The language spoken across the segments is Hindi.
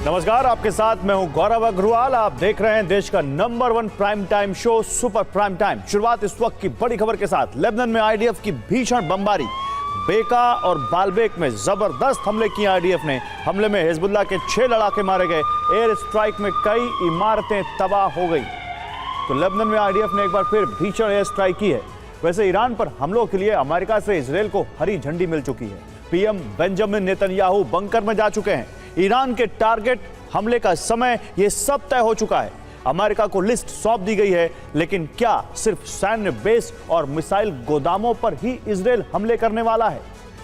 नमस्कार, आपके साथ मैं हूं गौरव अग्रवाल। आप देख रहे हैं देश का number 1 prime time show super prime time. शुरुआत इस वक्त की बड़ी खबर के साथ। लेबनान में आईडीएफ की भीषण बमबारी। बेका और बालबेक में जबरदस्त हमले किए आईडीएफ ने। हमले में हिजबुल्लाह के 6 लड़ाके मारे गए। एयर स्ट्राइक में कई इमारतें तबाह हो गई। तो लेबनान में आईडीएफ ने एक बार फिर भीषण एयर स्ट्राइक की है। वैसे ईरान पर हमलों के लिए अमेरिका से इजरायल को हरी झंडी मिल चुकी है। पीएम बेंजामिन नेतन्याहू बंकर में जा चुके हैं। ईरान के टारगेट, हमले का समय, ये सब तय हो चुका है। अमेरिका को लिस्ट सौंप दी गई है। लेकिन क्या सिर्फ सैन्य बेस और मिसाइल गोदामों पर ही इजरायल हमले करने वाला है,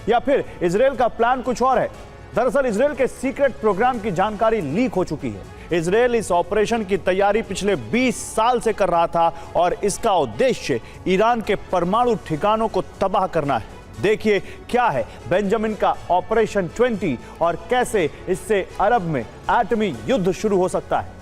या फिर इजरायल का प्लान कुछ और है? दरअसल इजरायल के सीक्रेट प्रोग्राम की जानकारी लीक हो चुकी है। इजरायल इस ऑपरेशन की तैयारी पिछले 20 साल से कर रहा था और इसका उद्देश्य ईरान के परमाणु ठिकानों को तबाह करना है। देखिए क्या है बेंजामिन का ऑपरेशन 20 और कैसे इससे अरब में एटमी युद्ध शुरू हो सकता है।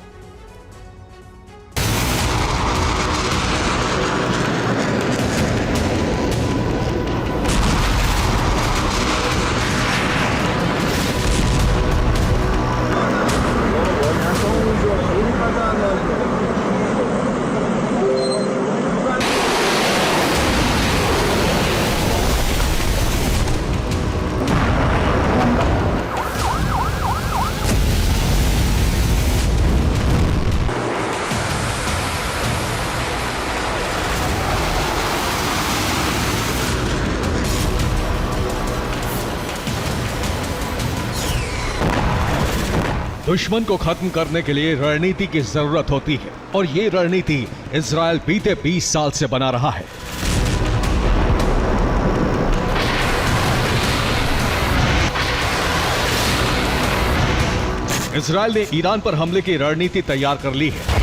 दुश्मन को खत्म करने के लिए रणनीति की जरूरत होती है और ये रणनीति इजरायल बीते 20 साल से बना रहा है। इजरायल ने ईरान पर हमले की रणनीति तैयार कर ली है।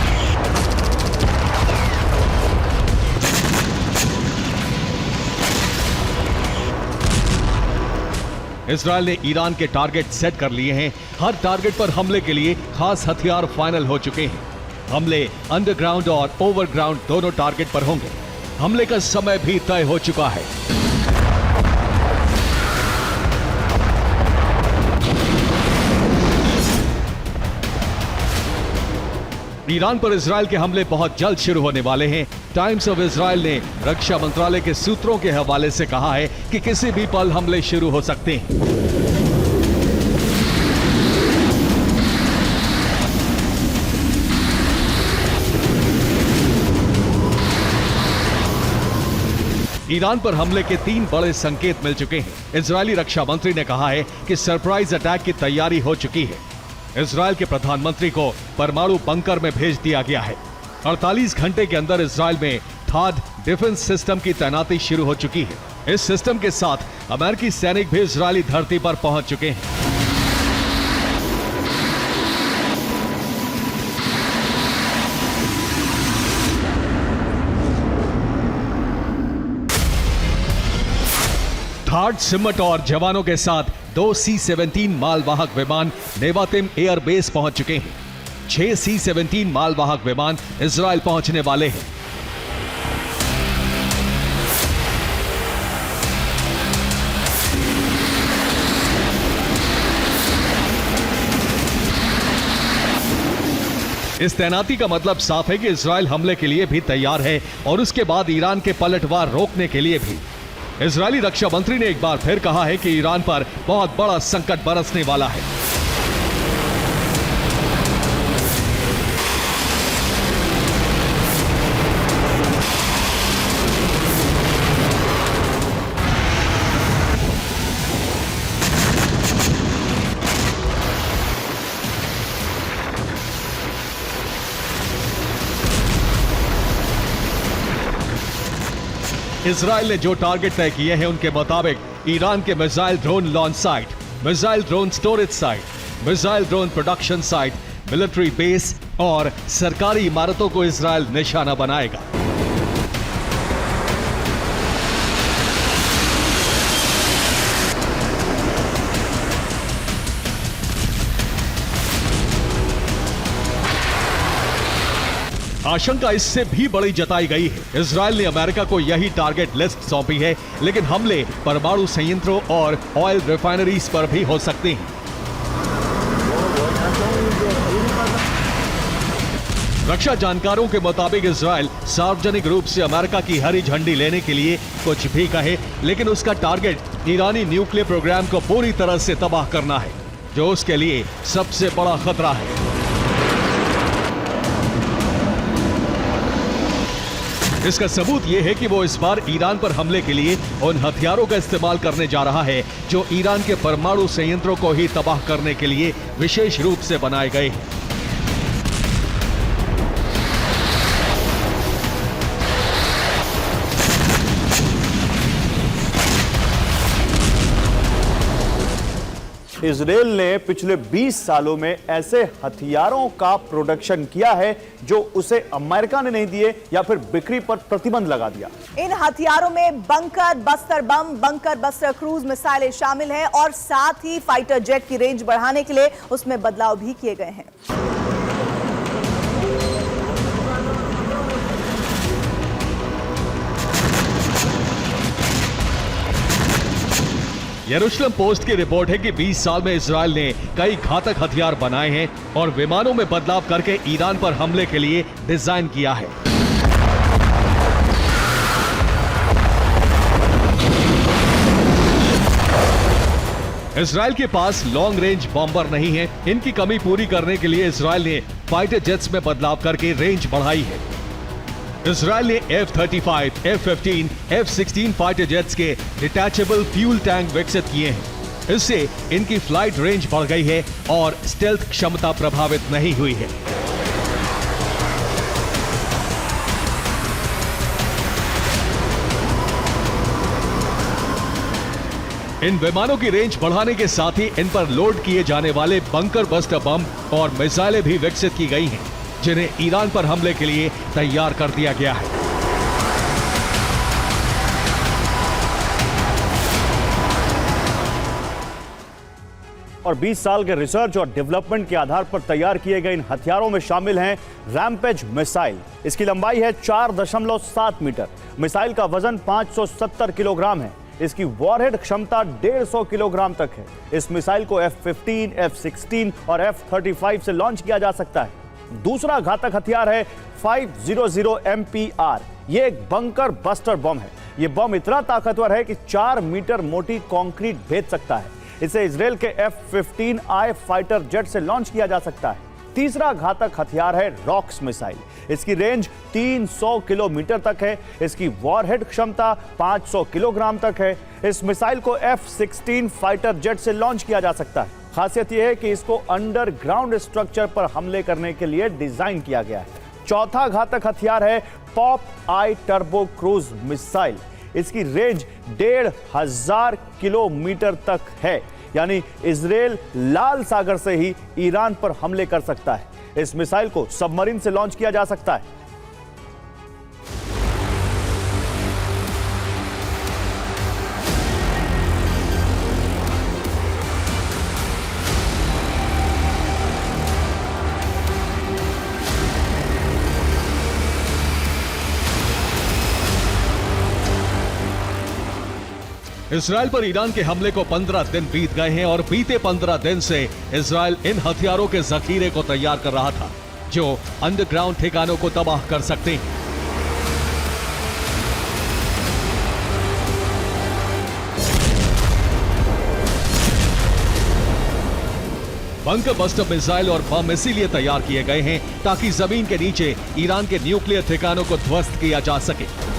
इजरायल ने ईरान के टारगेट सेट कर लिए हैं। हर टारगेट पर हमले के लिए खास हथियार फाइनल हो चुके हैं। हमले अंडरग्राउंड और ओवरग्राउंड दोनों टारगेट पर होंगे। हमले का समय भी तय हो चुका है। ईरान पर इजरायल के हमले बहुत जल्द शुरू होने वाले हैं। टाइम्स ऑफ इजरायल ने रक्षा मंत्रालय के सूत्रों के हवाले से कहा है कि किसी भी पल हमले शुरू हो सकते हैं। ईरान पर हमले के 3 बड़े संकेत मिल चुके हैं। इजरायली रक्षा मंत्री ने कहा है कि सरप्राइज अटैक की तैयारी हो चुकी है। इजरायल के प्रधानमंत्री को परमाणु बंकर में भेज दिया गया है। 48 घंटे के अंदर इजरायल में थाड डिफेंस सिस्टम की तैनाती शुरू हो चुकी है। इस सिस्टम के साथ अमेरिकी सैनिक भी इजरायली धरती पर पहुंच चुके हैं। थाड सिमट और जवानों के साथ 2 C-17 मालवाहक विमान नेवातिम एयरबेस पहुंच चुके हैं। 6 C-17 मालवाहक विमान इजरायल पहुंचने वाले हैं। इस तैनाती का मतलब साफ है कि इजरायल हमले के लिए भी तैयार है और उसके बाद ईरान के पलटवार रोकने के लिए भी। इजरायली रक्षा मंत्री ने एक बार फिर कहा है कि ईरान पर बहुत बड़ा संकट बरसने वाला है। इजरायल ने जो टारगेट तय किए हैं उनके मुताबिक ईरान के missile drone launch site, missile drone storage site, missile drone production site, military base और सरकारी इमारतों को इजरायल निशाना बनाएगा। आशंका इससे भी बड़ी जताई गई है। इजरायल ने अमेरिका को यही टारगेट लिस्ट सौंपी है, लेकिन हमले परमाणु संयंत्रों और ऑयल रिफाइनरीज पर भी हो सकते हैं। रक्षा जानकारों के मुताबिक इजराइल सार्वजनिक रूप से अमेरिका की हरी झंडी लेने के लिए कुछ भी कहे, लेकिन उसका टारगेट ईरानी न्यूक्लियर प्रोग्राम को पूरी तरह से तबाह करना है, जो उसके लिए सबसे बड़ा खतरा है। इसका सबूत यह है कि वो इस बार ईरान पर हमले के लिए उन हथियारों का इस्तेमाल करने जा रहा है जो ईरान के परमाणु संयंत्रों को ही तबाह करने के लिए विशेष रूप से बनाए गए हैं। इजराइल ने पिछले 20 सालों में ऐसे हथियारों का प्रोडक्शन किया है जो उसे अमेरिका ने नहीं दिए या फिर बिक्री पर प्रतिबंध लगा दिया। इन हथियारों में bunker buster bomb, bunker buster cruise मिसाइलें शामिल हैं और साथ ही फाइटर जेट की रेंज बढ़ाने के लिए उसमें बदलाव भी किए गए हैं। यरूशलेम पोस्ट की रिपोर्ट है कि 20 साल में इजराइल ने कई घातक हथियार बनाए हैं और विमानों में बदलाव करके ईरान पर हमले के लिए डिजाइन किया है। इजराइल के पास लॉन्ग रेंज बॉम्बर नहीं है। इनकी कमी पूरी करने के लिए इजराइल ने फाइटर जेट्स में बदलाव करके रेंज बढ़ाई है। इजराइल ने F-35, F-15, F-16 fighter jets के डिटैचेबल फ्यूल टैंक विकसित किए हैं। इससे इनकी फ्लाइट रेंज बढ़ गई है और स्टेल्थ क्षमता प्रभावित नहीं हुई है। इन विमानों की रेंज बढ़ाने के साथ ही इन पर लोड किए जाने वाले बंकर बस्टर बम और मिसाइलें भी विकसित की गई हैं, जिन्हें ईरान पर हमले के लिए तैयार कर दिया गया है। और 20 साल के रिसर्च और डेवलपमेंट के आधार पर तैयार किए गए इन हथियारों में शामिल हैं रैम्पेज मिसाइल। इसकी लंबाई है 4.7 मीटर। मिसाइल का वजन 570 किलोग्राम है। इसकी वॉरहेड क्षमता 150 किलोग्राम तक है। इस मिसाइल को F-15, F-16 और F-35 से लॉन्च किया जा सकता है। दूसरा घातक हथियार है 500 MPR। यह एक बंकर बस्टर बम है। यह बम इतना ताकतवर है कि 4 मीटर मोटी कंक्रीट भेद सकता है। इसे इजराइल के F-15I फाइटर जेट से लॉन्च किया जा सकता है। तीसरा घातक हथियार है रॉक्स मिसाइल। इसकी रेंज 300 किलोमीटर तक है। इसकी वॉरहेड क्षमता 500 किलोग्राम तक है। इस मिसाइल को F-16 फाइटर जेट से लॉन्च किया जा सकता है। खासियत यह है कि इसको अंडरग्राउंड स्ट्रक्चर पर हमले करने के लिए डिजाइन किया गया है। चौथा घातक हथियार है पॉप आई टर्बो क्रूज मिसाइल। इसकी रेंज 1500 किलोमीटर तक है, यानी इजराइल लाल सागर से ही ईरान पर हमले कर सकता है। इस मिसाइल को सबमरीन से लॉन्च किया जा सकता है। इजराइल पर ईरान के हमले को 15 दिन बीत गए हैं और बीते 15 दिन से इजराइल इन हथियारों के जखीरे को तैयार कर रहा था जो अंडरग्राउंड ठिकानों को तबाह कर सकते हैं। बंकर बस्टर मिसाइल और बम इसीलिए तैयार किए गए हैं ताकि जमीन के नीचे ईरान के न्यूक्लियर ठिकानों को ध्वस्त किया जा सके।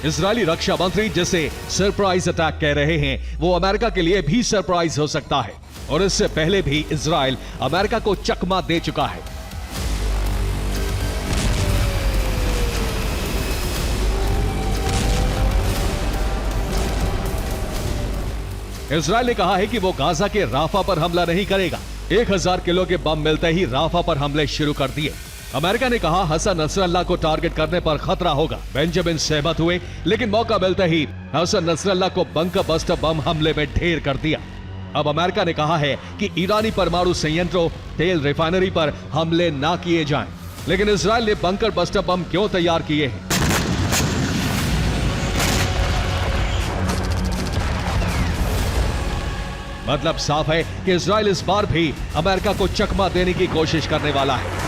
इजरायली रक्षा मंत्री जिसे सरप्राइज अटैक कह रहे हैं, वो अमेरिका के लिए भी सरप्राइज हो सकता है और इससे पहले भी इजराइल अमेरिका को चकमा दे चुका है। इजराइल ने कहा है कि वो गाजा के राफा पर हमला नहीं करेगा। 1000 किलो के बम मिलते ही राफा पर हमले शुरू कर दिए। अमेरिका ने कहा हसन नसरल्लाह को टारगेट करने पर खतरा होगा। बेंजामिन सहमत हुए, लेकिन मौका मिलते ही हसन नसरल्लाह को बंकर बस्टर बम हमले में ढेर कर दिया। अब अमेरिका ने कहा है कि ईरानी परमाणु संयंत्रों, तेल रिफाइनरी पर हमले ना किए जाएं। लेकिन इजराइल ने बंकर बस्टर बम क्यों तैयार किए हैं? मतलब साफ है कि इजराइल इस बार भी अमेरिका को चकमा देने की कोशिश करने वाला है।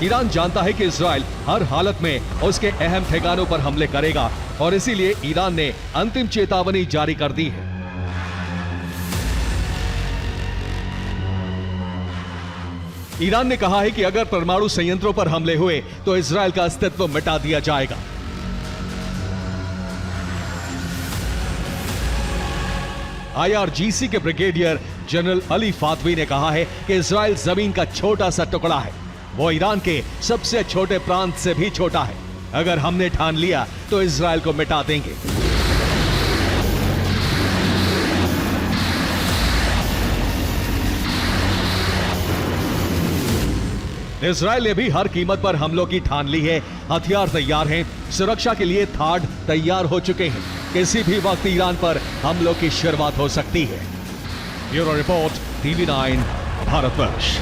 ईरान जानता है कि इजराइल हर हालत में उसके अहम ठिकानों पर हमले करेगा और इसीलिए ईरान ने अंतिम चेतावनी जारी कर दी है। ईरान ने कहा है कि अगर परमाणु संयंत्रों पर हमले हुए तो इजराइल का अस्तित्व मिटा दिया जाएगा। IRGC के ब्रिगेडियर जनरल अली फातवी ने कहा है कि इजराइल जमीन का छोटा सा टुकड़ा है, वो ईरान के सबसे छोटे प्रांत से भी छोटा है। अगर हमने ठान लिया तो इजराइल को मिटा देंगे। इजराइल ने भी हर कीमत पर हमलों की ठान ली है। हथियार तैयार हैं, सुरक्षा के लिए थाड तैयार हो चुके हैं। किसी भी वक्त ईरान पर हमलों की शुरुआत हो सकती है। Bureau report, TV9, Bharatvarsh.